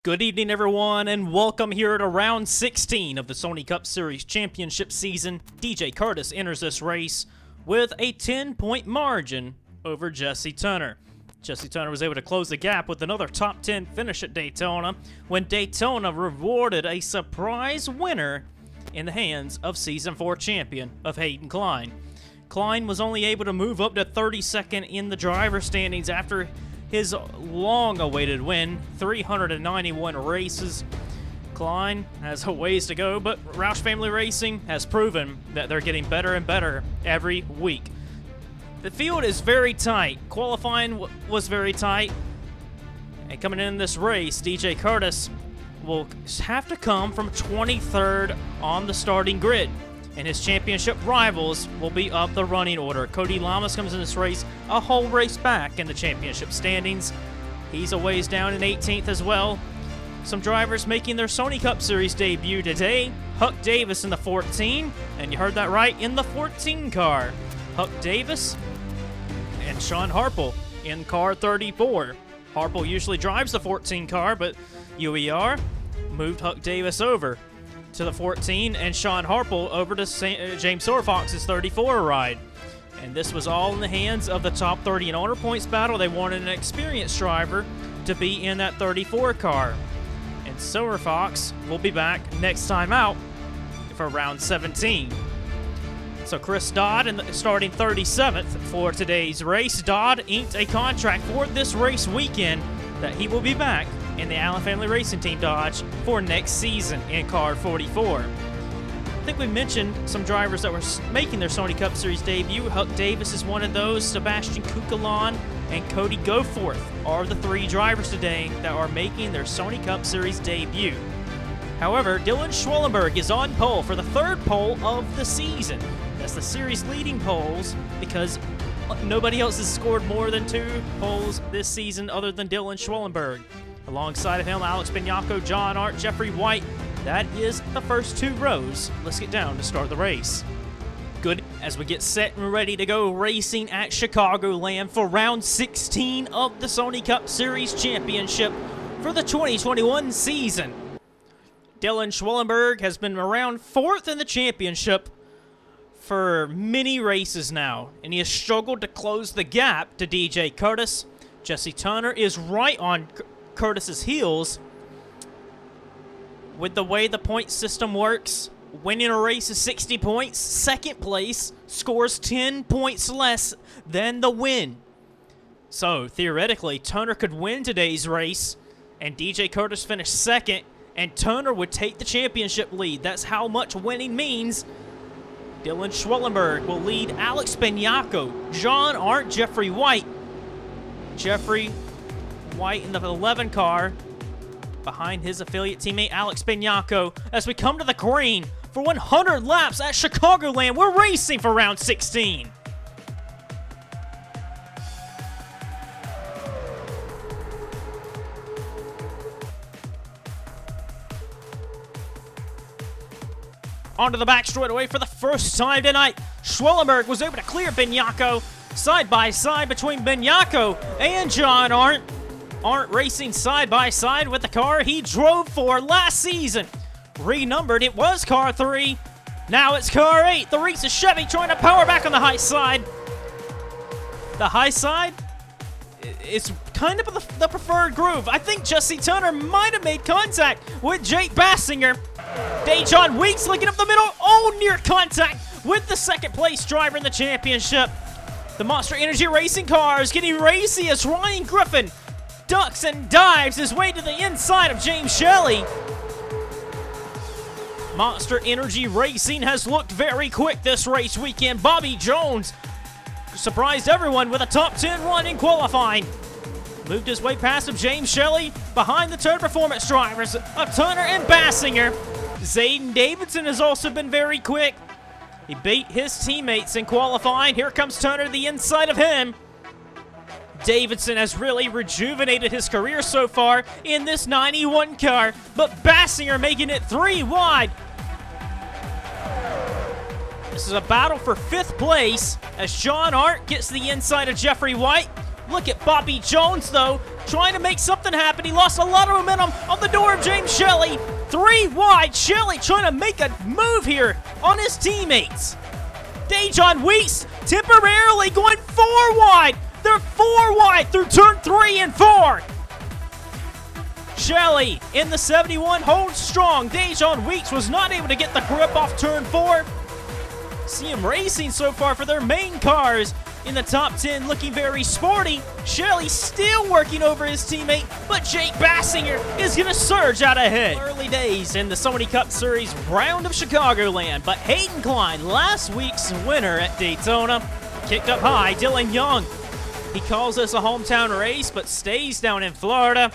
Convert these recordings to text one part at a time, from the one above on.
Good evening, everyone, and welcome here to round 16 of the Sony Cup Series Championship season. DJ Kurtis enters this race with a 10-point margin over Jesse Turner. Jesse Turner was able to close the gap with another top 10 finish at Daytona when Daytona rewarded a surprise winner in the hands of Season 4 champion of Hayden Klein. Klein was only able to move up to 32nd in the driver standings after his long-awaited win, 391 races. Klein has a ways to go, but Roush Family Racing has proven that they're getting better and better every week. The field is very tight. Qualifying was very tight. And coming in this race, DJ Kurtis will have to come from 23rd on the starting grid, and his championship rivals will be up the running order. Cody Llamas comes in this race a whole race back in the championship standings. He's a ways down in 18th as well. Some drivers making their Sony Cup Series debut today. Huck Davis in the 14, and you heard that right, in the 14 car. Huck Davis and Sean Harple in car 34. Harple usually drives the 14 car, but UER moved Huck Davis over to the 14 and Sean Harple over to James Silverfox's 34 ride. And this was all in the hands of the top 30 in owner points battle. They wanted an experienced driver to be in that 34 car. And Silverfox will be back next time out for round 17. So Chris Dodd starting 37th for today's race. Dodd inked a contract for this race weekend that he will be back in the Allen Family Racing Team Dodge for next season in car 44. I think we mentioned some drivers that were making their Sony Cup Series debut. Huck Davis is one of those. Sebastian Kukalon and Cody Goforth are the three drivers today that are making their Sony Cup Series debut. However, Dylan Schwallenberg is on pole for the third pole of the season. That's the series leading poles because nobody else has scored more than 2 poles this season other than Dylan Schwallenberg. Alongside of him, Alex Benyacko, John Art, Jeffrey White. That is the first 2 rows. Let's get down to start the race. Good as we get set and ready to go racing at Chicagoland for round 16 of the Sony Cup Series Championship for the 2021 season. Dylan Schwallenberg has been around 4th in the championship for many races now, and he has struggled to close the gap to DJ Kurtis. Jesse Turner is right on Kurtis's heels. With the way the point system works, winning a race is 60 points. Second place scores 10 points less than the win. So, theoretically, Turner could win today's race, and DJ Kurtis finish second, and Turner would take the championship lead. That's how much winning means. Dylan Schwallenberg will lead Alex Benyacko, John Art, Jeffrey White. Jeffrey White in the 11 car behind his affiliate teammate Alex Benyacko as we come to the green for 100 laps at Chicagoland. We're racing for round 16. Onto the back straightaway for the first time tonight. Schwallenberg was able to clear Benyacko side by side between Benyacko and John Art. Art racing side by side with the car he drove for last season. Renumbered, it was car 3. Now it's car 8. The Reese's Chevy trying to power back on the high side. The high side is kind of the preferred groove. I think Jesse Turner might have made contact with Jake Bassinger. Dejon Weeks looking up the middle. Oh, near contact with the second place driver in the championship. The Monster Energy Racing car is getting racy as Ryan Griffin ducks and dives his way to the inside of James Shelley. Monster Energy Racing has looked very quick this race weekend. Bobby Jones surprised everyone with a top 10 run in qualifying. Moved his way past of James Shelley behind the Turner Performance drivers of Turner and Bassinger. Zayden Davidson has also been very quick. He beat his teammates in qualifying. Here comes Turner to the inside of him. Davidson has really rejuvenated his career so far in this 91 car, but Bassinger making it 3 wide. This is a battle for 5th place as John Art gets the inside of Jeffrey White. Look at Bobby Jones, though, trying to make something happen. He lost a lot of momentum on the door James Shelley, 3 wide. Shelley trying to make a move here on his teammates. Dejon Weeks temporarily going 4 wide. They're 4 wide through turn 3 and 4. Shelley in the 71 holds strong. Dejon Weeks was not able to get the grip off turn 4. CM Racing so far for their main cars in the top 10 looking very sporty. Shelley still working over his teammate, but Jake Bassinger is going to surge out ahead. Early days in the Sony Cup Series round of Chicagoland, but Hayden Klein, last week's winner at Daytona, kicked up high. Dylan Young, he calls this a hometown race, but stays down in Florida.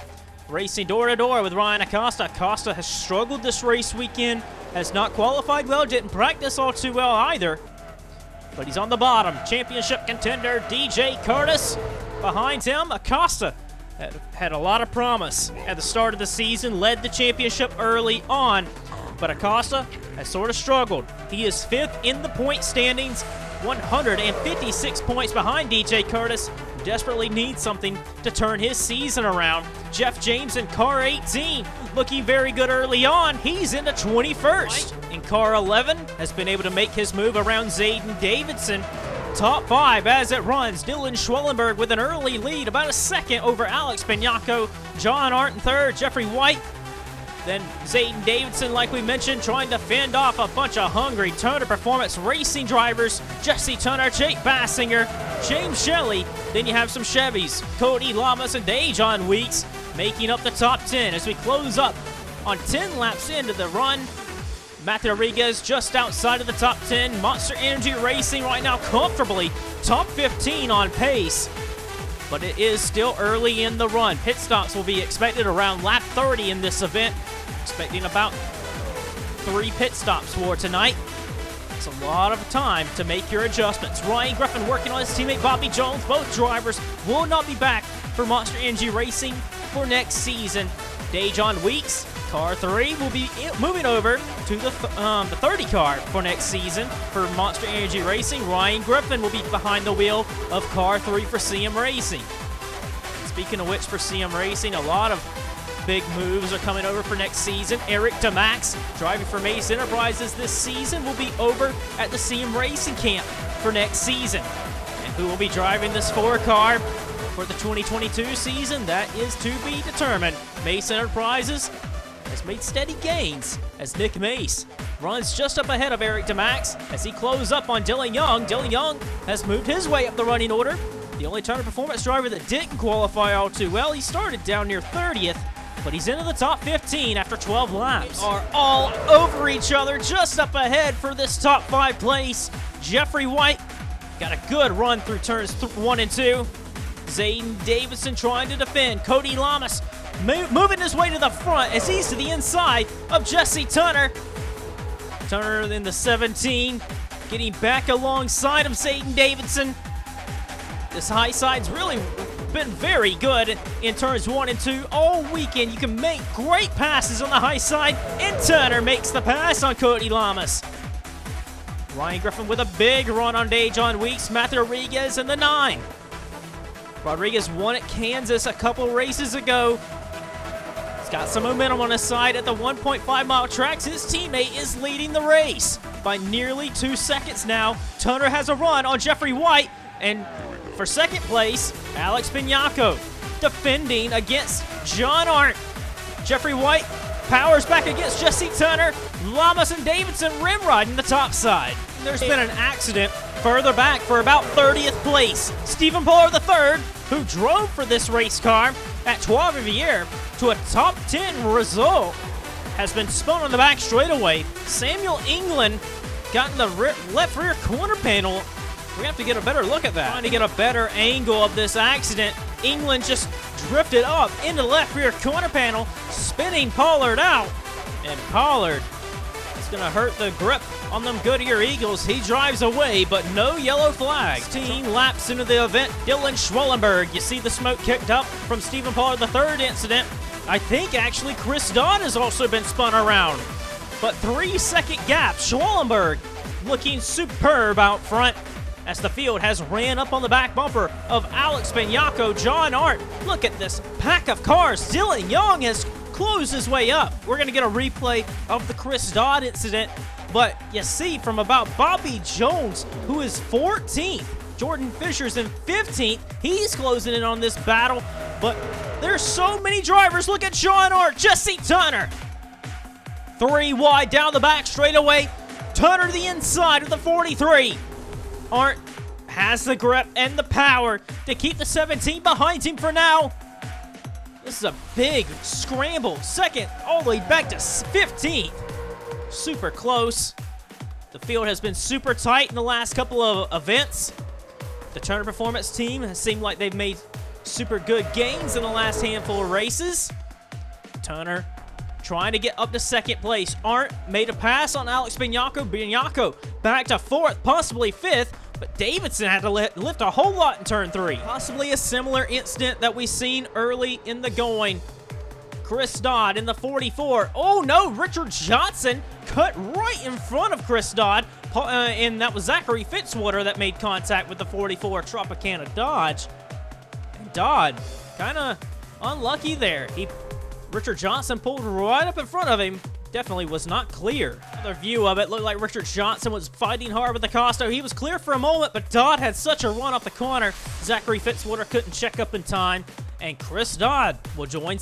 Racing door-to-door with Ryan Acosta. Acosta has struggled this race weekend, has not qualified well, didn't practice all too well either. But he's on the bottom. Championship contender DJ Kurtis. Behind him, Acosta had a lot of promise at the start of the season, led the championship early on. But Acosta has sort of struggled. He is 5th in the point standings, 156 points behind DJ Kurtis. Desperately needs something to turn his season around. Jeff James in car 18 looking very good early on. He's into 21st. In car 11 has been able to make his move around Zayden Davidson. Top 5 as it runs. Dylan Schwallenberg with an early lead, about a second over Alex Benyacko. John Arndt in 3rd. Jeffrey White. Then Zayden Davidson, like we mentioned, trying to fend off a bunch of hungry Turner Performance Racing drivers. Jesse Turner, Jake Bassinger, James Shelley. Then you have some Chevys, Cody Llamas and Dejon Weeks making up the top 10 as we close up on 10 laps into the run. Matthew Rodriguez just outside of the top 10. Monster Energy Racing right now comfortably top 15 on pace. But it is still early in the run. Pit stops will be expected around lap 30 in this event. Expecting about 3 pit stops for tonight. It's a lot of time to make your adjustments. Ryan Griffin working on his teammate Bobby Jones. Both drivers will not be back for Monster Energy Racing for next season. Dejon Weeks, car 3, will be moving over to the 30 car for next season for Monster Energy Racing. Ryan Griffin will be behind the wheel of car 3 for CM Racing. Speaking of which, for CM Racing, a lot of big moves are coming over for next season. Eric DeMax, driving for Mace Enterprises this season, will be over at the CM Racing camp for next season. And who will be driving this 4 car for the 2022 season? That is to be determined. Mace Enterprises has made steady gains as Nick Mace runs just up ahead of Eric DeMax as he closes up on Dylan Young. Dylan Young has moved his way up the running order. The only Turner Performance driver that didn't qualify all too well. He started down near 30th, but he's into the top 15 after 12 laps. They are all over each other, just up ahead for this top 5 place. Jeffrey White got a good run through turns 1 and 2. Zayden Davidson trying to defend. Cody Llamas moving his way to the front as he's to the inside of Jesse Turner. Turner in the 17, getting back alongside of Zayden Davidson. This high side's really been very good in turns 1 and 2 all weekend. You can make great passes on the high side, and Turner makes the pass on Cody Llamas. Ryan Griffin with a big run on Dejon Weeks. Matthew Rodriguez in the 9. Rodriguez won at Kansas a couple races ago. He's got some momentum on his side at the 1.5-mile tracks. His teammate is leading the race by nearly 2 seconds now. Turner has a run on Jeffrey White, and for second place, Alex Benyacko defending against John Arndt. Jeffrey White powers back against Jesse Turner. Llamas and Davidson rim riding the top side. There's been an accident further back for about 30th place. Stephen Pollard III, who drove for this race car at Trois Rivières to a top 10 result, has been spun on the back straightaway. Samuel England got in the left rear corner panel. We have to get a better look at that. Trying to get a better angle of this accident. England just drifted up into the left rear corner panel, spinning Pollard out. And Pollard is going to hurt the grip on them Goodyear Eagles. He drives away, but no yellow flag. 16 laps into the event, Dylan Schwallenberg. You see the smoke kicked up from Stephen Pollard III incident. I think actually Chris Dodd has also been spun around. But 3-second gap. Schwallenberg looking superb out front as the field has ran up on the back bumper of Alex Benyacko, John Arndt. Look at this pack of cars. Dylan Young has closed his way up. We're going to get a replay of the Chris Dodd incident, but you see from about Bobby Jones, who is 14th, Jordan Fisher's in 15th. He's closing in on this battle, but there's so many drivers. Look at Sean Art, Jesse Turner. 3 wide down the back straightaway. Turner to the inside of the 43. Art has the grip and the power to keep the 17 behind him for now. This is a big scramble. Second, all the way back to 15th. Super close. The field has been super tight in the last couple of events. The Turner Performance team has seemed like they've made super good gains in the last handful of races. Turner trying to get up to second place. Arndt made a pass on Alex Benyacko. Benyacko back to 4th, possibly 5th. But Davidson had to lift a whole lot in turn 3. Possibly a similar incident that we've seen early in the going. Chris Dodd in the 44. Oh no, Richard Johnson cut right in front of Chris Dodd. And that was Zachary Fitzwater that made contact with the 44 Tropicana Dodge. And Dodd kind of unlucky there. Richard Johnson pulled right up in front of him. Definitely was not clear. Another view of it looked like Richard Johnson was fighting hard with the Costo. He was clear for a moment, but Dodd had such a run off the corner. Zachary Fitzwater couldn't check up in time, and Chris Dodd will join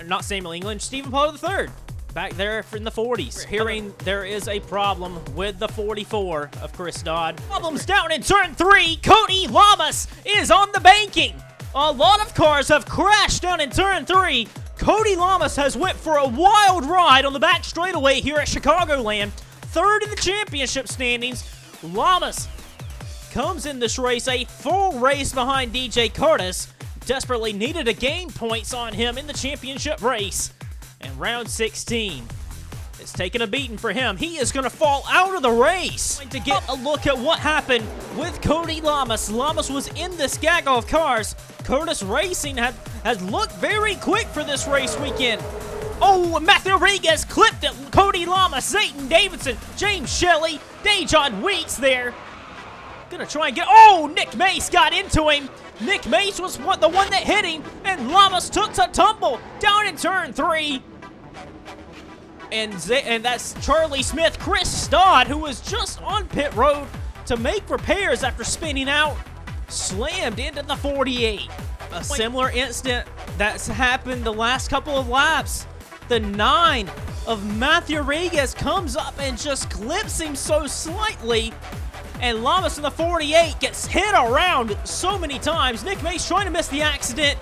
not Samuel England, Stephen Paul III. Back there in the 40s. We're hearing there is a problem with the 44 of Chris Dodd. Problems down in turn 3. Cody Llamas is on the banking. A lot of cars have crashed down in turn 3. Cody Llamas has went for a wild ride on the back straightaway here at Chicagoland. 3rd in the championship standings. Llamas comes in this race a full race behind DJ Curtis. Desperately needed to gain points on him in the championship race. And round 16 is taking a beating for him. He is going to fall out of the race. To get a look at what happened with Cody Llamas. Llamas was in this gaggle of cars. Curtis Racing has looked very quick for this race weekend. Oh, Matthew Rodriguez clipped it. Cody Llamas, Zayton Davidson, James Shelley, Dejon Weeks there. Gonna try and get, oh, Nick Mace got into him. Nick Mace was the one that hit him, and Llamas took a tumble down in turn 3. And that's Charlie Smith. Chris Dodd, who was just on pit road to make repairs after spinning out, slammed into the 48. A similar incident that's happened the last couple of laps. The 9 of Matthew Rodriguez comes up and just clips him so slightly. And Llamas in the 48 gets hit around so many times. Nick Mace trying to miss the accident,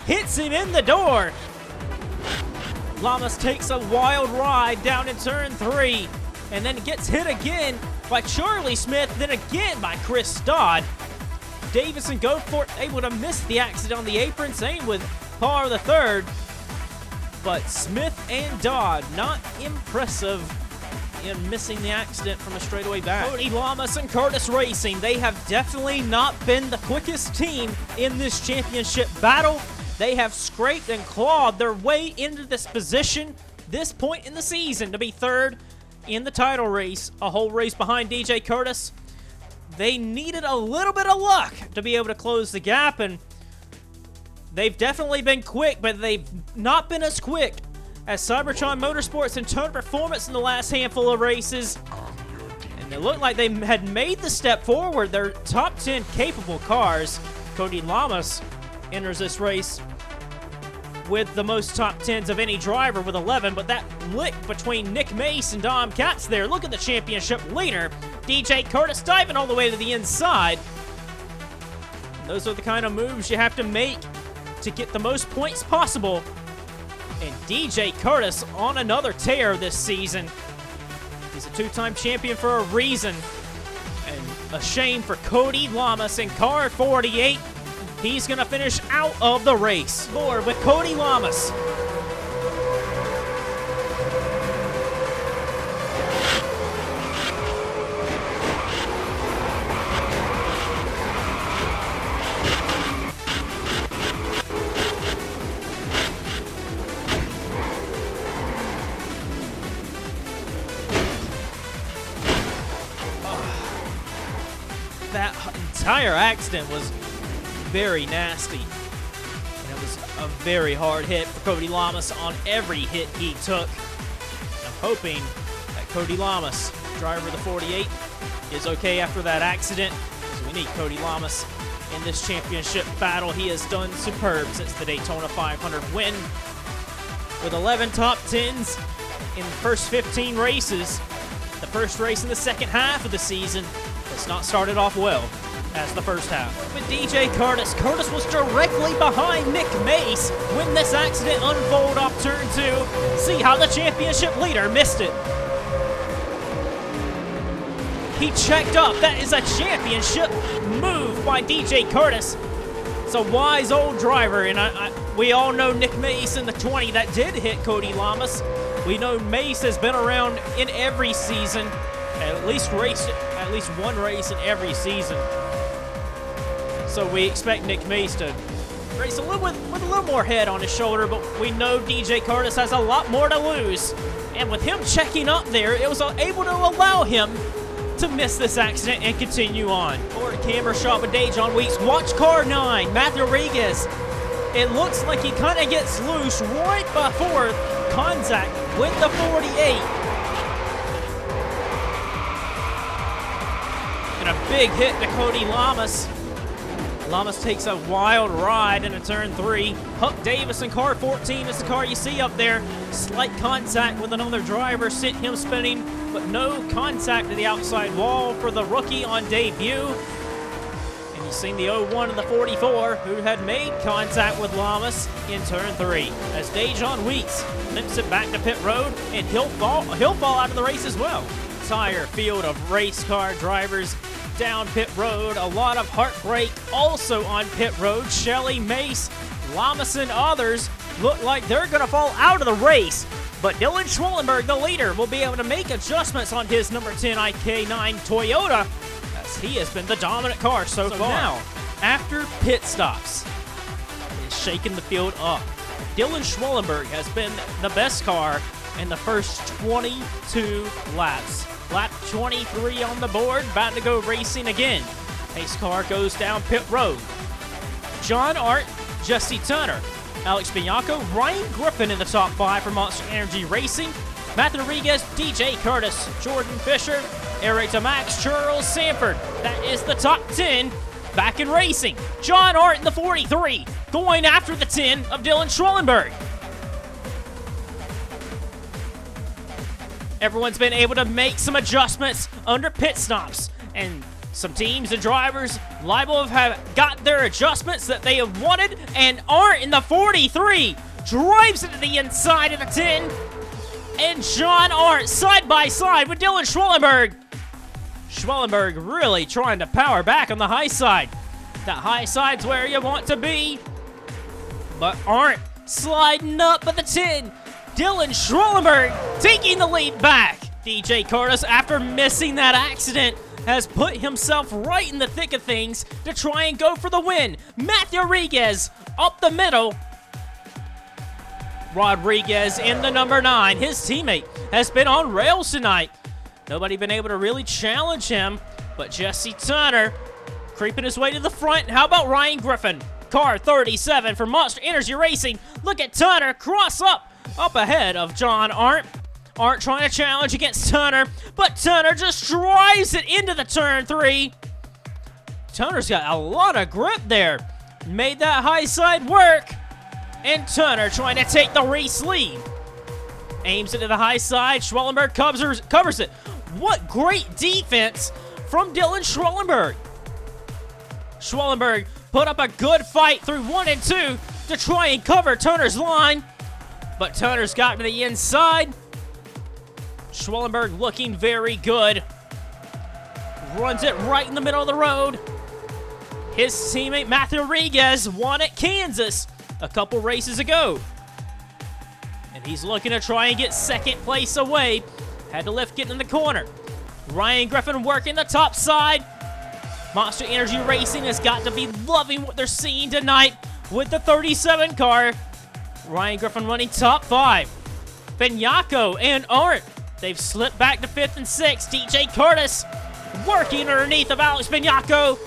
hits him in the door. Llamas takes a wild ride down in turn 3, and then gets hit again by Charlie Smith, then again by Chris Dodd. Davidson go for it, able to miss the accident on the apron, same with Paul III. But Smith and Dodd, not impressive in missing the accident from a straightaway back. Cody Llamas and Kurtis Racing, they have definitely not been the quickest team in this championship battle. They have scraped and clawed their way into this position, this point in the season, to be 3rd in the title race, a whole race behind DJ Curtis. They needed a little bit of luck to be able to close the gap, and they've definitely been quick, but they've not been as quick as Cybertron Motorsports and Turner Performance in the last handful of races. And it looked like they had made the step forward. Their top 10 capable cars. Cody Llamas enters this race with the most top 10s of any driver with 11, but that lick between Nick Mace and Dom Katz there. Look at the championship leader, DJ Curtis, diving all the way to the inside. And those are the kind of moves you have to make to get the most points possible. And DJ Curtis on another tear this season. He's a 2-time champion for a reason. And a shame for Cody Llamas in car 48. He's going to finish out of the race. More with Cody Llamas. That entire accident was very nasty. And it was A very hard hit for Cody Llamas on every hit he took. I'm hoping that Cody Llamas, driver of the 48, is okay after that accident, because we need Cody Llamas in this championship battle. He has done superb since the Daytona 500 win, with 11 top 10s in the first 15 races. The first race in the second half of the season has not started off well as the first half. With DJ Curtis, Curtis was directly behind Nick Mace when this accident unfolded off turn 2. See how the championship leader missed it. He checked up. That is a championship move by DJ Curtis. It's a wise old driver, and we all know Nick Mace in the 20 that did hit Cody Llamas. We know Mace has been around in every season, at least one race in every season. So we expect Nick Mace to race with a little more head on his shoulder, but we know DJ Curtis has a lot more to lose. And with him checking up there, it was able to allow him to miss this accident and continue on. Forward camera shot with Dejon Weeks. Watch car 9, Matthew Rodriguez. It looks like he kind of gets loose right before contact with the 48. And a big hit to Cody Llamas. Llamas takes a wild ride into turn 3. Huck Davis in car 14 is the car you see up there. Slight contact with another driver sent him spinning, but no contact to the outside wall for the rookie on debut. And you've seen the 01 and the 44 who had made contact with Llamas in turn 3. As Dejon Weeks limps it back to pit road, and he'll fall out of the race as well. Entire field of race car drivers down pit road. A lot of heartbreak also on pit road. Shelley, Mace, Llamas, and others look like they're going to fall out of the race. But Dylan Schwallenberg, the leader, will be able to make adjustments on his number 10 IK9 Toyota, as he has been the dominant car so far. Now, after pit stops, it's shaking the field up. Dylan Schwallenberg has been the best car in the first 22 laps. Lap 23 on the board, about to go racing again. Pace car goes down pit road. John Art, Jesse Turner, Alex Benyacko, Ryan Griffin in the top 5 for Monster Energy Racing. Matthew Rodriguez, DJ Curtis, Jordan Fisher, Eric DeMax, Charles Sanford. That is the top 10 back in racing. John Art in the 43, going after the 10 of Dylan Schwallenberg. Everyone's been able to make some adjustments under pit stops, and some teams and drivers liable have got their adjustments that they have wanted, and Art in the 43 drives it to the inside of the 10, and John Art side by side with Dylan Schwallenberg. Schwallenberg really trying to power back on the high side. That high side's where you want to be, but Art sliding up at the 10. Dylan Schwallenberg taking the lead back. DJ Curtis, after missing that accident, has put himself right in the thick of things to try and go for the win. Matthew Rodriguez up the middle. Rodriguez in the number 9. His teammate has been on rails tonight. Nobody been able to really challenge him, but Jesse Turner creeping his way to the front. How about Ryan Griffin? Car 37 for Monster Energy Racing. Look at Turner cross up ahead of John Art. Art trying to challenge against Turner, but Turner just drives it into the turn 3. Turner's got a lot of grip there. Made that high side work. And Turner trying to take the race lead. Aims it to the high side. Schwallenberg covers it. What great defense from Dylan Schwallenberg. Schwallenberg put up a good fight through 1 and 2 to try and cover Turner's line. But Turner's got to the inside. Schwallenberg looking very good. Runs it right in the middle of the road. His teammate Matthew Rodriguez won at Kansas a couple races ago. And he's looking to try and get second place away. Had to lift getting in the corner. Ryan Griffin working the top side. Monster Energy Racing has got to be loving what they're seeing tonight with the 37 car. Ryan Griffin running top 5. Benyacko and Art, they've slipped back to 5th and 6th. DJ Curtis working underneath of Alex Benyacko.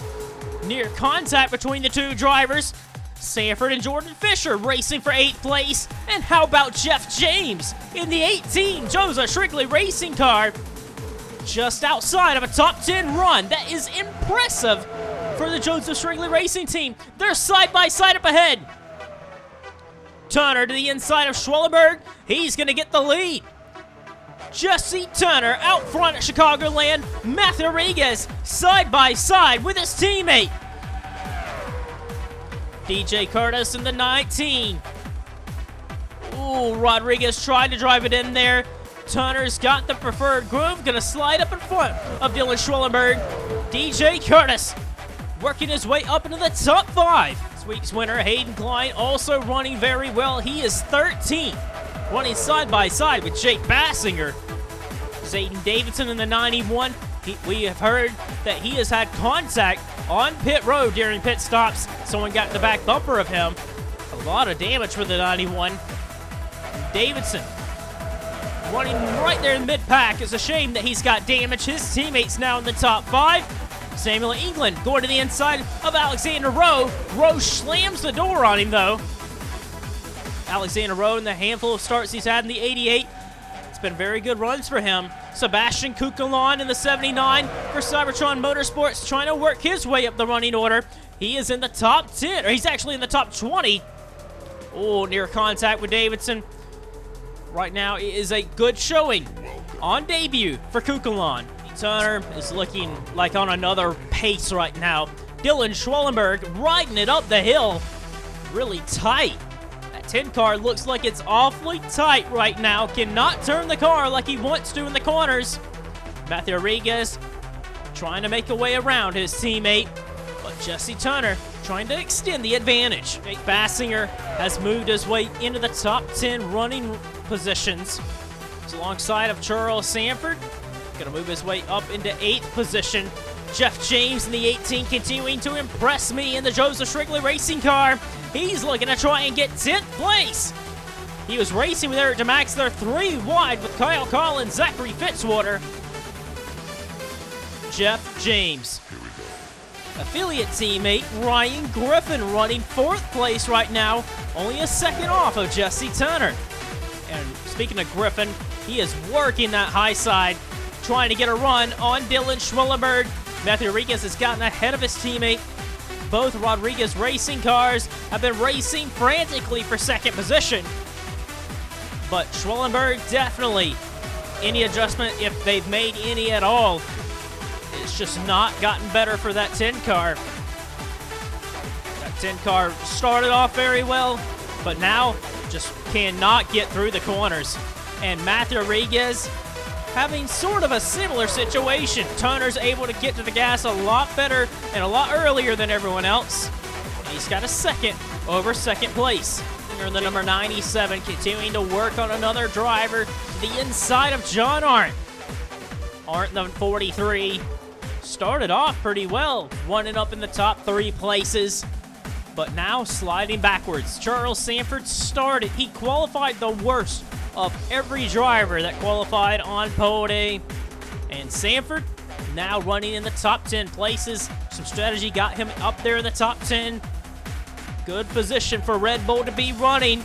Near contact between the two drivers. Sanford and Jordan Fisher racing for 8th place. And how about Jeff James in the 18 Joseph Shrigley racing car? Just outside of a top 10 run. That is impressive for the Joseph Shrigley racing team. They're side by side up ahead. Turner to the inside of Schwallenberg. He's going to get the lead. Jesse Turner out front at Chicagoland. Matthew Rodriguez side by side with his teammate. DJ Kurtis in the 19. Ooh, Rodriguez tried to drive it in there. Turner's got the preferred groove. Gonna slide up in front of Dylan Schwallenberg. DJ Kurtis working his way up into the top 5. This week's winner, Hayden Klein, also running very well. He is 13th, running side by side with Jake Bassinger. Zayden Davidson in the 91. We have heard that he has had contact on pit road during pit stops. Someone got the back bumper of him. A lot of damage for the 91. Davidson running right there in mid-pack. It's a shame that he's got damage. His teammates now in the top 5. Samuel England going to the inside of Alexander Rowe. Rowe slams the door on him, though. Alexander Rowe in the handful of starts he's had in the 88. It's been very good runs for him. Sebastian Kukulon in the 79 for Cybertron Motorsports, trying to work his way up the running order. He is in the top 10, or he's actually in the top 20. Oh, near contact with Davidson. Right now, it is a good showing on debut for Kukulon. Turner is looking like on another pace right now. Dylan Schwallenberg riding it up the hill. Really tight. That 10 car looks like it's awfully tight right now. Cannot turn the car like he wants to in the corners. Matthew Rodriguez trying to make a way around his teammate. But Jesse Turner trying to extend the advantage. Jake Bassinger has moved his way into the top 10 running positions. He's alongside of Charles Sanford. Gonna move his way up into 8th position. Jeff James in the 18 continuing to impress me in the Joseph Shrigley racing car. He's looking to try and get 10th place. He was racing with Eric DeMax. They're 3 wide with Kyle Collins, Zachary Fitzwater. Jeff James. Affiliate teammate Ryan Griffin running 4th place right now, only a second off of Jesse Turner. And speaking of Griffin, he is working that high side, trying to get a run on Dylan Schwallenberg. Matthew Rodriguez has gotten ahead of his teammate. Both Rodriguez racing cars have been racing frantically for 2nd position. But Schwallenberg definitely, any adjustment, if they've made any at all, it's just not gotten better for that 10 car. That 10 car started off very well, but now just cannot get through the corners. And Matthew Rodriguez having sort of a similar situation. Turner's able to get to the gas a lot better and a lot earlier than everyone else. And he's got a second over 2nd place. Here in the number 97, continuing to work on another driver to the inside of John Arndt. Arndt, the 43, started off pretty well, running up in the top 3 places, but now sliding backwards. Charles Sanford started. He qualified the worst of every driver that qualified on pole day. And Sanford now running in the top 10 places. Some strategy got him up there in the top 10. Good position for Red Bull to be running.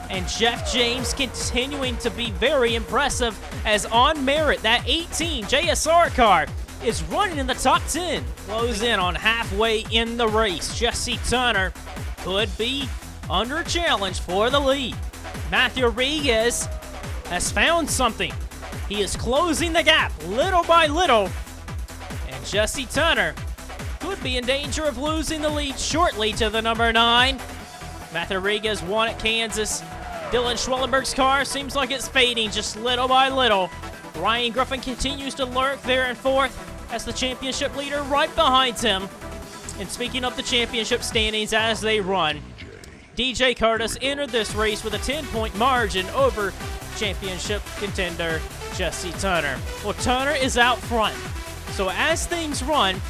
And Jeff James continuing to be very impressive as on merit, that 18 JSR car is running in the top 10. Close in on halfway in the race. Jesse Turner could be under challenge for the lead. Matthew Rodriguez has found something. He is closing the gap little by little. And Jesse Turner could be in danger of losing the lead shortly to the number 9. Matthew Rodriguez won at Kansas. Dylan Schwallenberg's car seems like it's fading just little by little. Ryan Griffin continues to lurk there in 4th as the championship leader right behind him. And speaking of the championship standings as they run, DJ Kurtis entered this race with a 10-point margin over championship contender Jesse Turner. Well, Turner is out front. So as things run,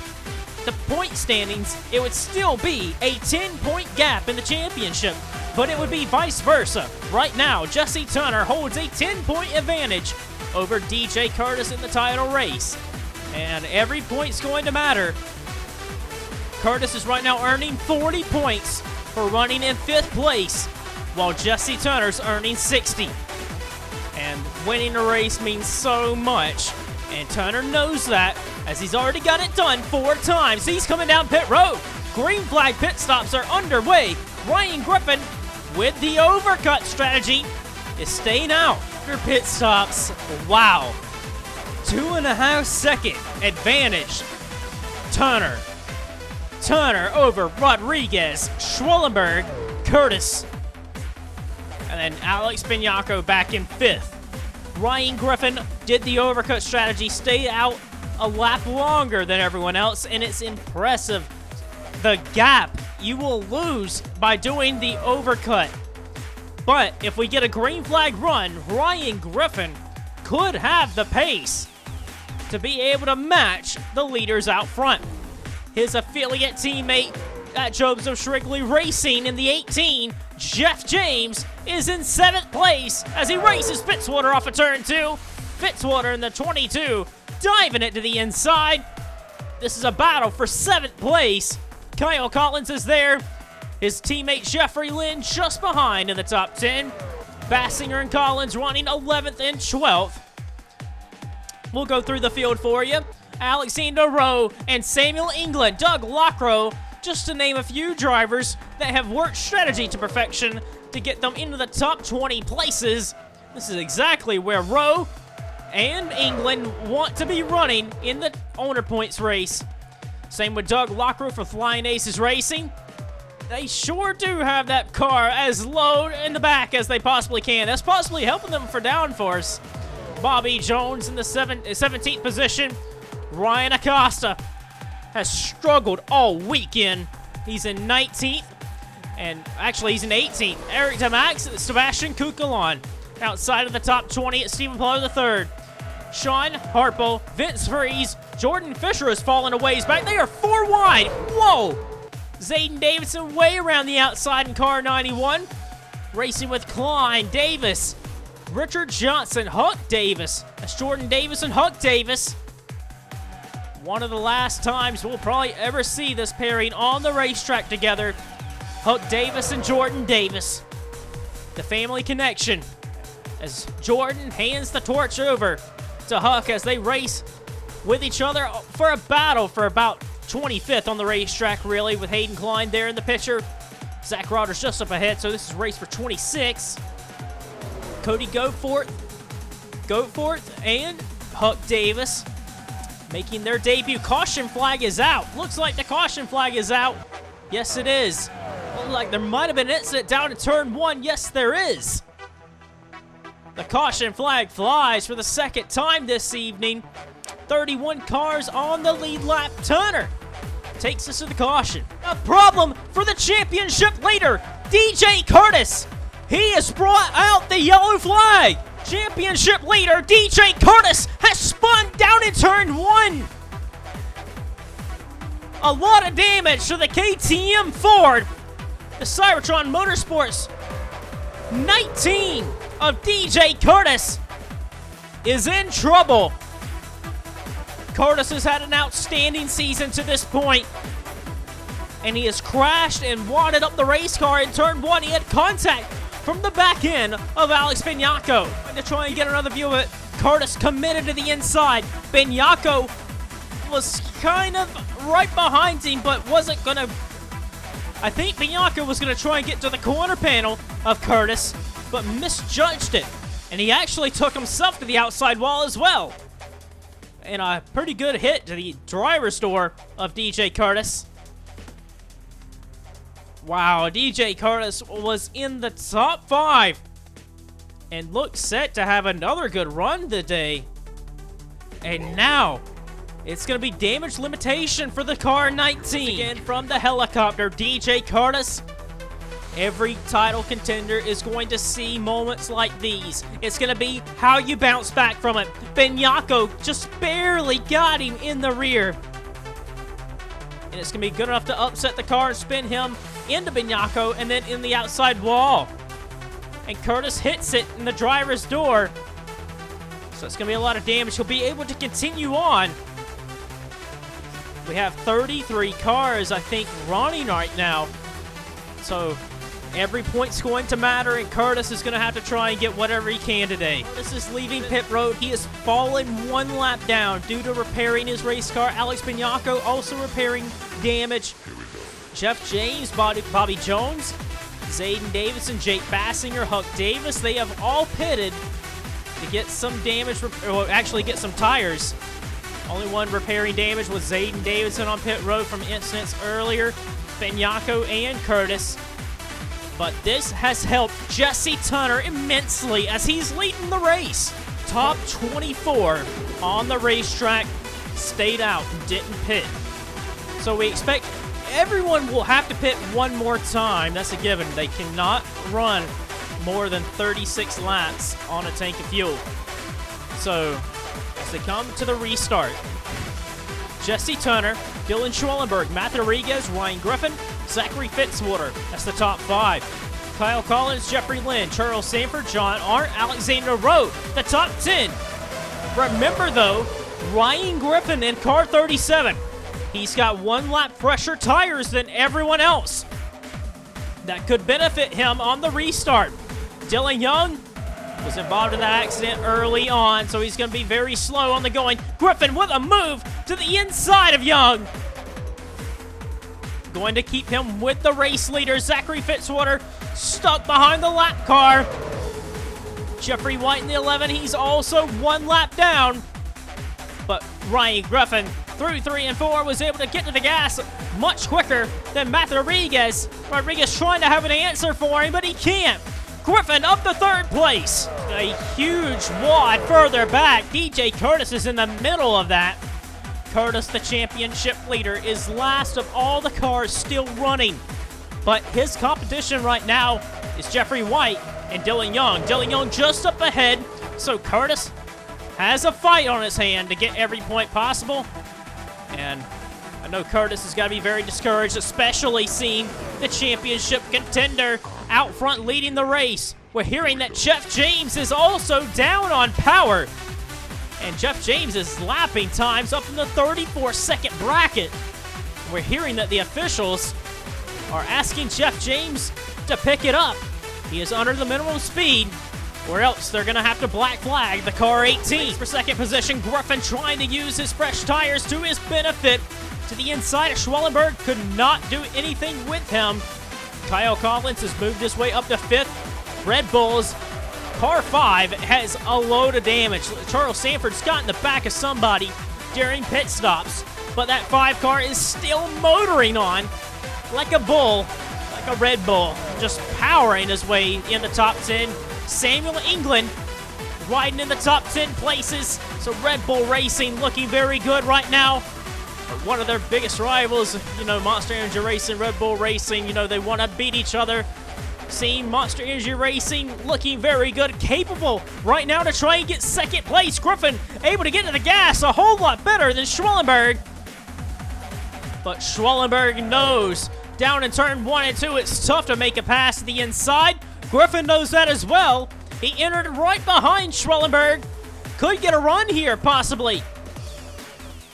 the point standings, it would still be a 10-point gap in the championship, but it would be vice versa. Right now, Jesse Turner holds a 10-point advantage over DJ Kurtis in the title race, and every point's going to matter. Kurtis is right now earning 40 points for running in 5th place, while Jesse Turner's earning 60. And winning a race means so much, and Turner knows that, as he's already got it done 4 times. He's coming down pit road. Green flag pit stops are underway. Ryan Griffin, with the overcut strategy, is staying out after pit stops. Wow. 2.5 second advantage. Turner over Rodriguez, Schwallenberg, Kurtis, and then Alex Benyacko back in 5th. Ryan Griffin did the overcut strategy, stayed out a lap longer than everyone else, and it's impressive. The gap you will lose by doing the overcut. But if we get a green flag run, Ryan Griffin could have the pace to be able to match the leaders out front. His affiliate teammate at Joseph Shrigley Racing in the 18, Jeff James, is in 7th place as he races Fitzwater off of turn 2. Fitzwater in the 22, diving it to the inside. This is a battle for 7th place. Kyle Collins is there. His teammate Jeffrey Lynn just behind in the top 10. Bassinger and Collins running 11th and 12th. We'll go through the field for you. Alexander Rowe and Samuel England, Doug Lockrow, just to name a few drivers that have worked strategy to perfection to get them into the top 20 places. This is exactly where Rowe and England want to be running in the owner points race. Same with Doug Lockrow for Flying Aces Racing. They sure do have that car as low in the back as they possibly can. That's possibly helping them for downforce. Bobby Jones in the 17th position. Ryan Acosta has struggled all weekend. He's in 19th, and actually he's in 18th. Eric Damax, Sebastian Kukalon. Outside of the top 20 at Stephen Pollard III. Sean Harpo, Vince Freeze, Jordan Fisher has fallen a ways back. They are 4 wide. Whoa! Zayden Davidson way around the outside in car 91. Racing with Klein, Davis, Richard Johnson, Huck Davis. That's Jordan Davis and Huck Davis. One of the last times we'll probably ever see this pairing on the racetrack together. Huck Davis and Jordan Davis. The family connection as Jordan hands the torch over to Huck as they race with each other for a battle for about 25th on the racetrack, really, with Hayden Klein there in the picture. Zach Rogers just up ahead, so this is race for 26. Cody Goforth and Huck Davis making their debut. Caution flag is out. Looks like the caution flag is out. Yes, it is. Looks like there might have been an incident down in turn 1. Yes, there is. The caution flag flies for the 2nd time this evening. 31 cars on the lead lap. Turner takes us to the caution. A problem for the championship leader, DJ Kurtis. He has brought out the yellow flag. Championship leader, DJ Kurtis, has spun down in turn 1. A lot of damage to the KTM Ford. The Cybertron Motorsports 19 of DJ Kurtis is in trouble. Kurtis has had an outstanding season to this point, and he has crashed and wadded up the race car in turn 1. He had contact from the back end of Alex Benyacko. To try and get another view of it, Kurtis committed to the inside. Benyacko was kind of right behind him, but wasn't going to... I think Benyacko was going to try and get to the corner panel of Kurtis, but misjudged it. And he actually took himself to the outside wall as well. And a pretty good hit to the driver's door of DJ Kurtis. Wow, DJ Kurtis was in the top 5 and looks set to have another good run today. And now it's going to be damage limitation for the car 19. Again from the helicopter, DJ Kurtis. Every title contender is going to see moments like these. It's going to be how you bounce back from it. Benyacko just barely got him in the rear. And it's going to be good enough to upset the car and spin him into Benyacko and then in the outside wall. And Kurtis hits it in the driver's door. So it's going to be a lot of damage. He'll be able to continue on. We have 33 cars, I think, running right now. So every point's going to matter, and Kurtis is going to have to try and get whatever he can today. Kurtis is leaving pit road. He has fallen 1 lap down due to repairing his race car. Alex Benyacko also repairing damage. Jeff James, Bobby Jones, Zayden Davidson, Jake Bassinger, Huck Davis, they have all pitted to get some damage, or actually get some tires. Only one repairing damage was Zayden Davidson on pit road from incidents earlier, Benyacko and Kurtis. But this has helped Jesse Turner immensely as he's leading the race. Top 24 on the racetrack, stayed out and didn't pit. So we expect everyone will have to pit one more time. That's a given. They cannot run more than 36 laps on a tank of fuel. So as they come to the restart, Jesse Turner, Dylan Schwallenberg, Matt Rodriguez, Ryan Griffin, Zachary Fitzwater. That's the top 5. Kyle Collins, Jeffrey Lynn, Charles Sanford, John Arndt, Alexander Rowe. The top 10. Remember, though, Ryan Griffin in car 37. He's got 1 lap fresher tires than everyone else. That could benefit him on the restart. Dylan Young was involved in that accident early on, so he's going to be very slow on the going. Griffin with a move to the inside of Young. Going to keep him with the race leader. Zachary Fitzwater stuck behind the lap car. Jeffrey White in the 11, he's also 1 lap down. But Ryan Griffin through 3 and 4 was able to get to the gas much quicker than Matt Rodriguez. Rodriguez trying to have an answer for him, but he can't. Griffin up to 3rd place. A huge wad further back. DJ Kurtis is in the middle of that. Kurtis, the championship leader, is last of all the cars still running. But his competition right now is Jeffrey White and Dylan Young. Dylan Young just up ahead, so Kurtis has a fight on his hand to get every point possible. And I know Kurtis has got to be very discouraged, especially seeing the championship contender out front leading the race. We're hearing that Jeff James is also down on power. And Jeff James' lapping time's up in the 34-second bracket. We're hearing that the officials are asking Jeff James to pick it up. He is under the minimum speed, or else they're going to have to black flag the car 18. For second position, Griffin trying to use his fresh tires to his benefit. To the inside of Schwallenberg, could not do anything with him. Kyle Collins has moved his way up to 5th. Red Bulls, car 5 has a load of damage. Charles Sanford's got in the back of somebody during pit stops, but that 5 car is still motoring on like a bull, like a Red Bull, just powering his way in the top 10. Samuel England riding in the top 10 places. So Red Bull Racing looking very good right now. One of their biggest rivals, you know, Monster Energy Racing, Red Bull Racing, you know, they want to beat each other. Seeing Monster Energy Racing looking very good, capable right now to try and get 2nd place. Griffin able to get to the gas a whole lot better than Schwallenberg. But Schwallenberg knows down in turn 1 and 2, it's tough to make a pass to the inside. Griffin knows that as well. He entered right behind Schwallenberg. Could get a run here, possibly.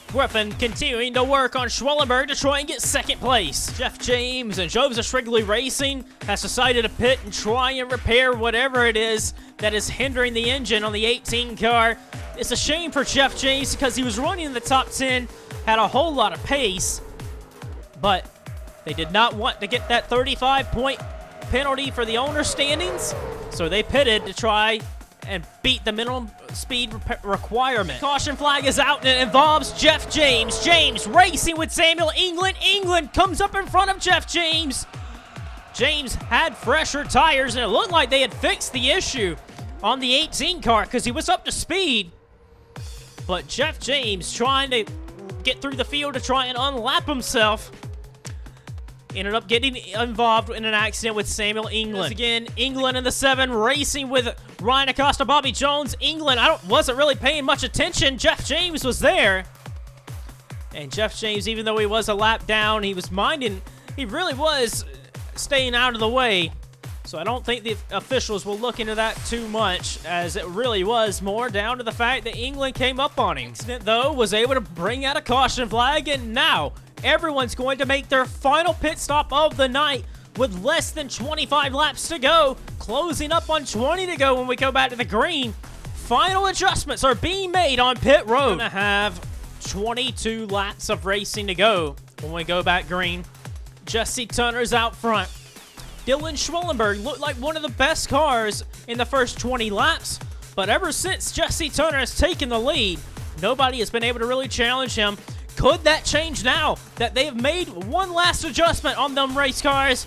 Griffin continuing to work on Schwallenberg to try and get 2nd place. Jeff James and Joseph Shrigley Racing has decided to pit and try and repair whatever it is that is hindering the engine on the 18 car. It's a shame for Jeff James because he was running in the top 10, had a whole lot of pace, but they did not want to get that 35-point penalty for the owner standings, so they pitted to try and beat the minimum speed requirement. Caution flag is out, and it involves Jeff James. James racing with Samuel England. England comes up in front of Jeff James. James had fresher tires, and it looked like they had fixed the issue on the 18 car because he was up to speed. But Jeff James trying to get through the field to try and unlap himself. Ended up getting involved in an accident with Samuel England. Once again, England in the 7, racing with Ryan Acosta, Bobby Jones. England, wasn't really paying much attention. Jeff James was there. And Jeff James, even though he was a lap down, he was minding, he really was staying out of the way. So I don't think the officials will look into that too much, as it really was more down to the fact that England came up on him. Accident, though, was able to bring out a caution flag, and now everyone's going to make their final pit stop of the night. with less than 25 laps to go, closing up on 20 to go when we go back to the green. Final adjustments are being made on pit road. We're gonna have 22 laps of racing to go when we go back green. Jesse Turner's out front. Dylan Schwallenberg looked like one of the best cars in the first 20 laps, but ever since Jesse Turner has taken the lead, nobody has been able to really challenge him. Could that change now that they have made one last adjustment on them race cars?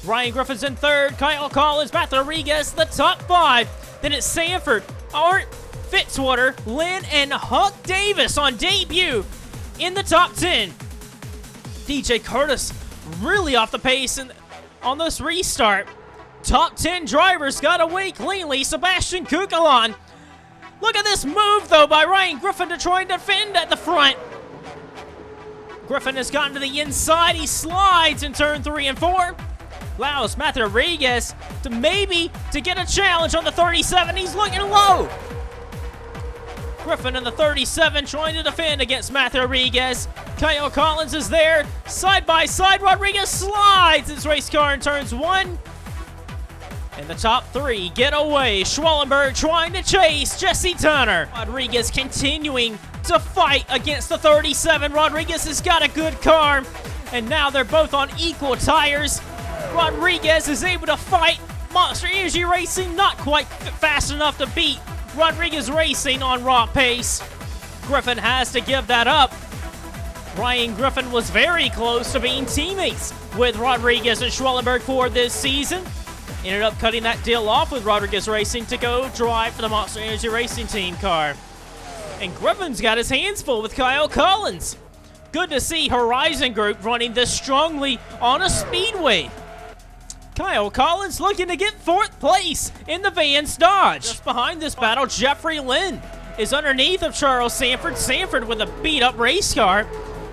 Ryan Griffin's in third, Kyle Collins, Matt Rodriguez, the top 5. Then it's Sanford, Art, Fitzwater, Lynn, and Huck Davis on debut in the top 10. DJ Kurtis really off the pace on this restart. Top 10 drivers got away cleanly. Sebastian Kukalon. Look at this move, though, by Ryan Griffin to try and defend at the front. Griffin has gotten to the inside. He slides in turn 3 and 4. Allows Matt Rodriguez to get a challenge on the 37. He's looking low. Griffin in the 37 trying to defend against Matt Rodriguez. Kyle Collins is there. Side by side, Rodriguez slides his race car in turns 1. And the top 3 get away. Schwallenberg trying to chase Jesse Turner. Rodriguez continuing to fight against the 37. Rodriguez has got a good car. And now they're both on equal tires. Rodriguez is able to fight. Monster Energy Racing not quite fast enough to beat Rodriguez Racing on raw pace. Griffin has to give that up. Ryan Griffin was very close to being teammates with Rodriguez and Schwallenberg for this season. Ended up cutting that deal off with Rodriguez Racing to go drive for the Monster Energy Racing team car. And Griffin's got his hands full with Kyle Collins. Good to see Horizon Group running this strongly on a speedway. Kyle Collins looking to get 4th place in the Vance Dodge. Just behind this battle, Jeffrey Lynn is underneath of Charles Sanford. Sanford with a beat-up race car,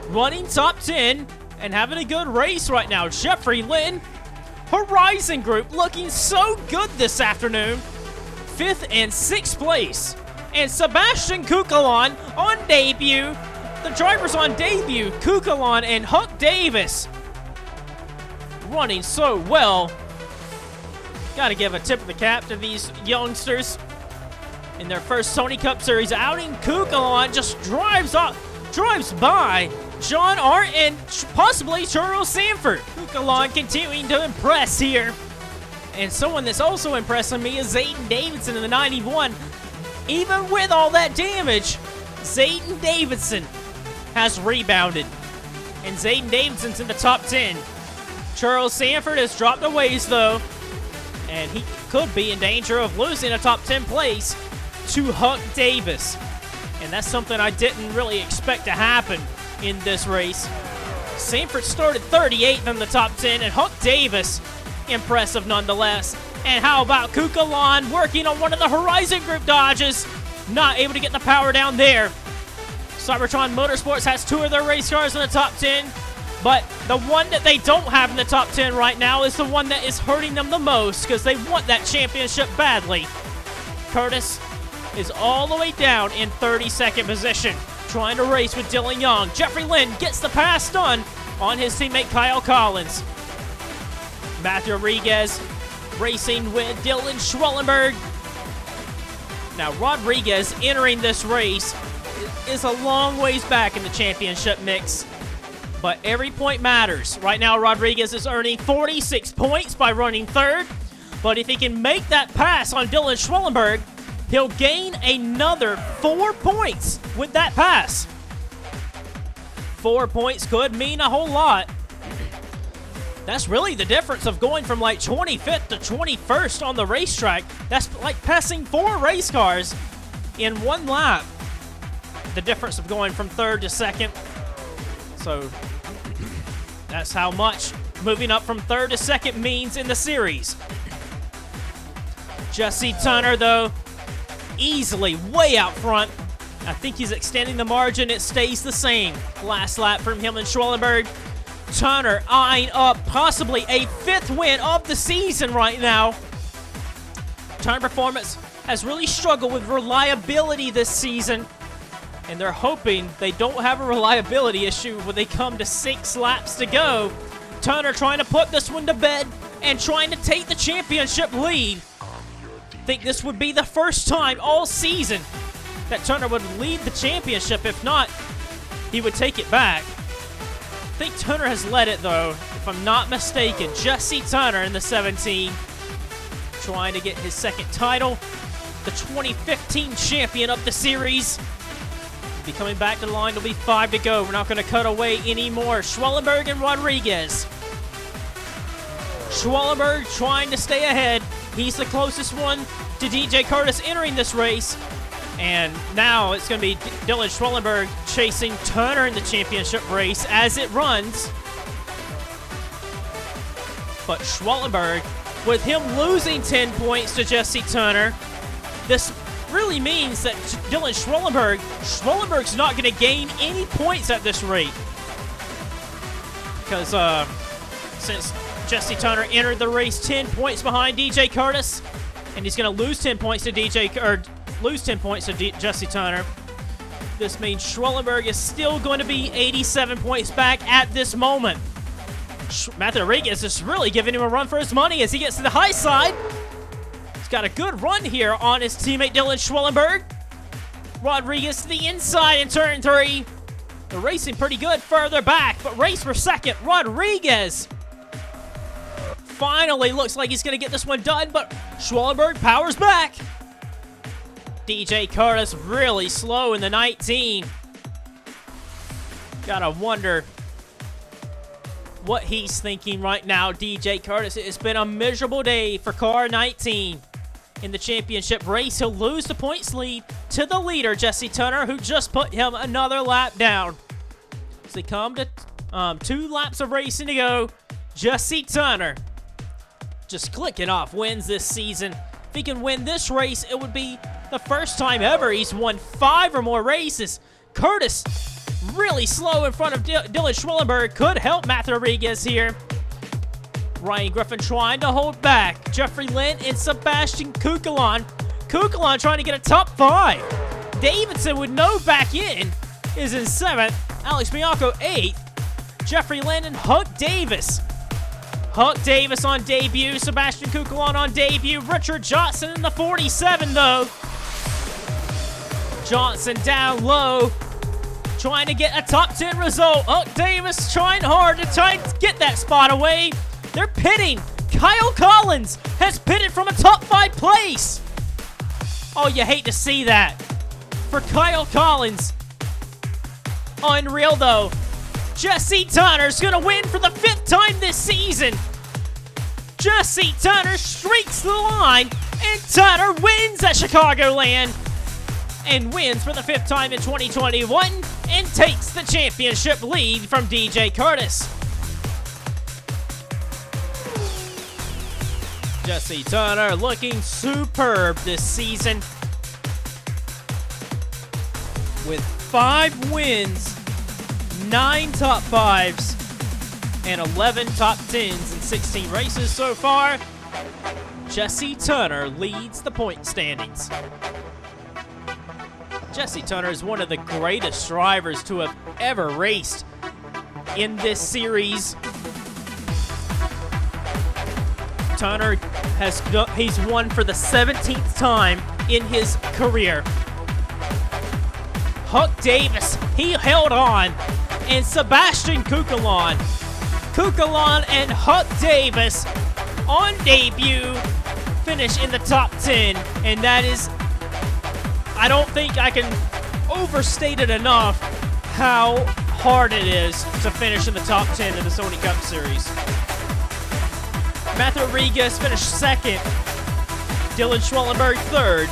running top 10 and having a good race right now. Jeffrey Lynn, Horizon Group looking so good this afternoon. 5th and 6th place. And Sebastian Kukalon on debut. The drivers on debut, Kukalon and Huck Davis, running so well. Got to give a tip of the cap to these youngsters. In their first Sony Cup Series outing, Kukalon just drives by John Art and possibly Charles Sanford. Kukalon continuing to impress here. And someone that's also impressing me is Zayden Davidson in the 91. Even with all that damage, Zayden Davidson has rebounded. And Zayden Davidson's in the top 10. Charles Sanford has dropped a ways, though, and he could be in danger of losing a top 10 place to Huck Davis. And that's something I didn't really expect to happen in this race. Sanford started 38th in the top 10, and Huck Davis, impressive nonetheless. And how about Kukalon working on one of the Horizon Group Dodges? Not able to get the power down there. Cybertron Motorsports has 2 of their race cars in the top 10. But the one that they don't have in the top 10 right now is the one that is hurting them the most because they want that championship badly. Kurtis is all the way down in 32nd position, trying to race with Dylan Young. Jeffrey Lynn gets the pass done on his teammate Kyle Collins. Matthew Rodriguez racing with Dylan Schwallenberg. Now Rodriguez entering this race is a long ways back in the championship mix. But every point matters. Right now, Rodriguez is earning 46 points by running 3rd. But if he can make that pass on Dylan Schwallenberg, he'll gain another 4 points with that pass. 4 points could mean a whole lot. That's really the difference of going from like 25th to 21st on the racetrack. That's like passing 4 race cars in 1 lap. The difference of going from 3rd to 2nd. So that's how much moving up from 3rd to 2nd means in the series. Jesse Turner, though, easily way out front. I think he's extending the margin. It stays the same. Last lap from him and Schwallenberg. Turner eyeing up possibly a 5th win of the season right now. Turner Performance has really struggled with reliability this season. And they're hoping they don't have a reliability issue when they come to 6 laps to go. Turner trying to put this one to bed. and trying to take the championship lead. I think this would be the first time all season that Turner would lead the championship. If not, he would take it back. I think Turner has led it, though, if I'm not mistaken. Jesse Turner in the 17, trying to get his second title. The 2015 champion of the series. He'll be coming back to the line. There'll be 5 to go. We're not going to cut away anymore. Schwallenberg and Rodriguez. Schwallenberg trying to stay ahead. He's the closest one to DJ Kurtis entering this race. And now it's going to be Dylan Schwallenberg chasing Turner in the championship race as it runs. But Schwallenberg, with him losing 10 points to Jesse Turner, this really means that Dylan Schwallenberg's not going to gain any points at this rate. Because since Jesse Turner entered the race 10 points behind DJ Kurtis, and he's going to lose 10 points to Jesse Turner. This means Schwallenberg is still going to be 87 points back at this moment. Matthew Rodriguez is really giving him a run for his money as he gets to the high side. He's got a good run here on his teammate Dylan Schwallenberg. Rodriguez to the inside in turn 3. They're racing pretty good further back, but race for second. Rodriguez finally looks like he's going to get this one done, but Schwallenberg powers back. DJ Kurtis really slow in the 19. Gotta wonder what he's thinking right now, DJ Kurtis. It's been a miserable day for car 19 in the championship race. He'll lose the points lead to the leader, Jesse Turner, who just put him another lap down. As they come to 2 laps of racing to go, Jesse Turner just clicking off wins this season. If he can win this race, it would be the first time ever he's won 5 or more races. Kurtis really slow in front of Dylan Schwallenberg. Could help Matthew Rodriguez here. Ryan Griffin trying to hold back. Jeffrey Lynn and Sebastian Kukulon. Kukulon trying to get a top 5. Davidson with no back in is in 7th. Alex Benyacko 8th. Jeffrey Lynn and Huck Davis. Huck Davis on debut. Sebastian Kukulon on debut. Richard Johnson in the 47, though. Johnson down low, trying to get a top 10 result. Huck Davis trying hard to try and get that spot away. They're pitting. Kyle Collins has pitted from a top 5 place. Oh, you hate to see that for Kyle Collins. Unreal, though. Jesse Turner's going to win for the 5th time this season. Jesse Turner streaks the line, and Turner wins at Chicagoland. And wins for the 5th time in 2021 and takes the championship lead from DJ Kurtis. Jesse Turner looking superb this season with 5 wins, 9 top 5s, and 11 top 10s in 16 races so far. Jesse Turner leads the point standings. Jesse Turner is one of the greatest drivers to have ever raced in this series. Turner he's won for the 17th time in his career. Huck Davis, he held on, and Sebastian Kukulon. Kukulon and Huck Davis on debut finish in the top 10, and that is, I don't think I can overstate it enough how hard it is to finish in the top 10 of the Sony Cup Series. Matthew Rodriguez finished 2nd. Dylan Schwallenberg 3rd.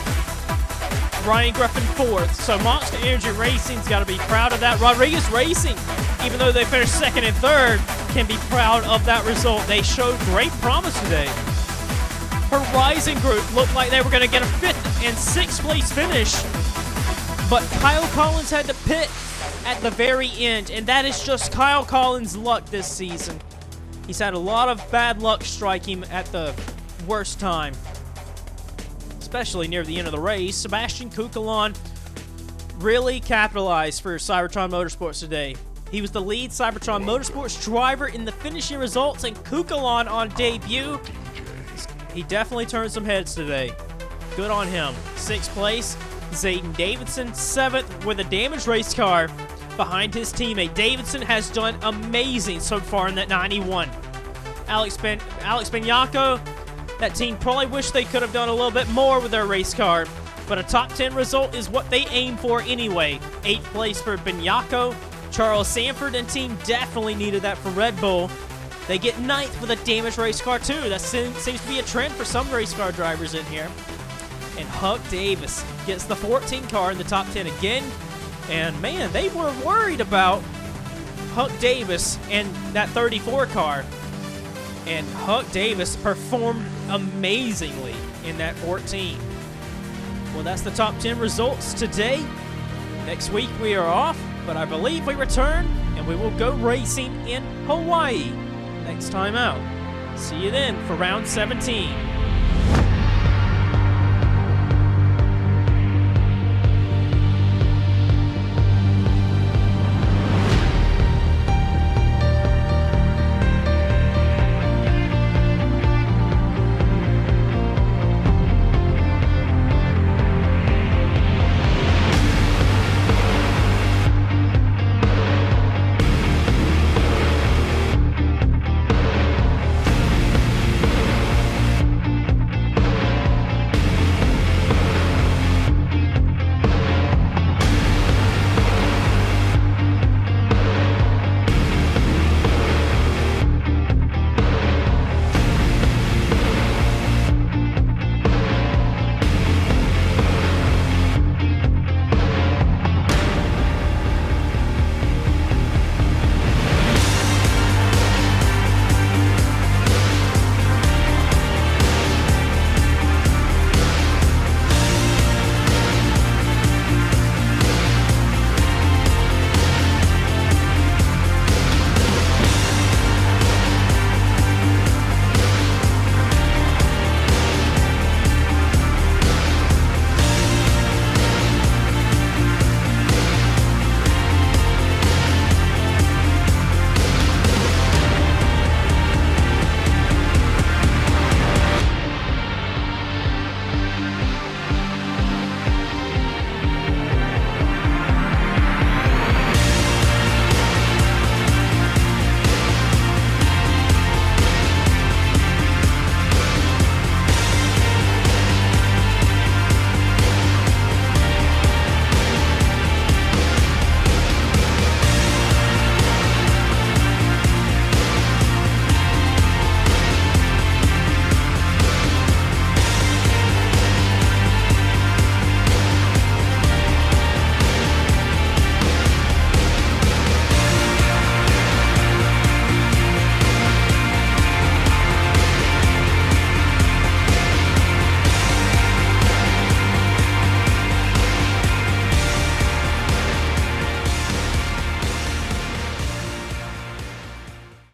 Ryan Griffin 4th. So Monster Energy Racing's got to be proud of that. Rodriguez Racing, even though they finished 2nd and 3rd, can be proud of that result. They showed great promise today. Horizon Group looked like they were going to get a 5th and 6th place finish, but Kyle Collins had to pit at the very end, and that is just Kyle Collins' luck this season. He's had a lot of bad luck strike him at the worst time, especially near the end of the race. Sebastian Kukulon really capitalized for Cybertron Motorsports today. He was the lead Cybertron Motorsports driver in the finishing results, and Chicagoland on debut. He definitely turned some heads today. Good on him. 6th place, Zayden Davidson. 7th with a damaged race car behind his teammate. Davidson has done amazing so far in that 91. Alex Benyacko, that team probably wish they could have done a little bit more with their race car, but a top 10 result is what they aim for anyway. 8th place for Benyacko. Charles Sanford and team definitely needed that for Red Bull. They get 9th with a damaged race car too. That seems to be a trend for some race car drivers in here. And Huck Davis gets the 14 car in the top 10 again. And man, they were worried about Huck Davis and that 34 car. And Huck Davis performed amazingly in that 14. Well, that's the top 10 results today. Next week we are off, but I believe we return and we will go racing in Hawaii next time out. See you then for round 17.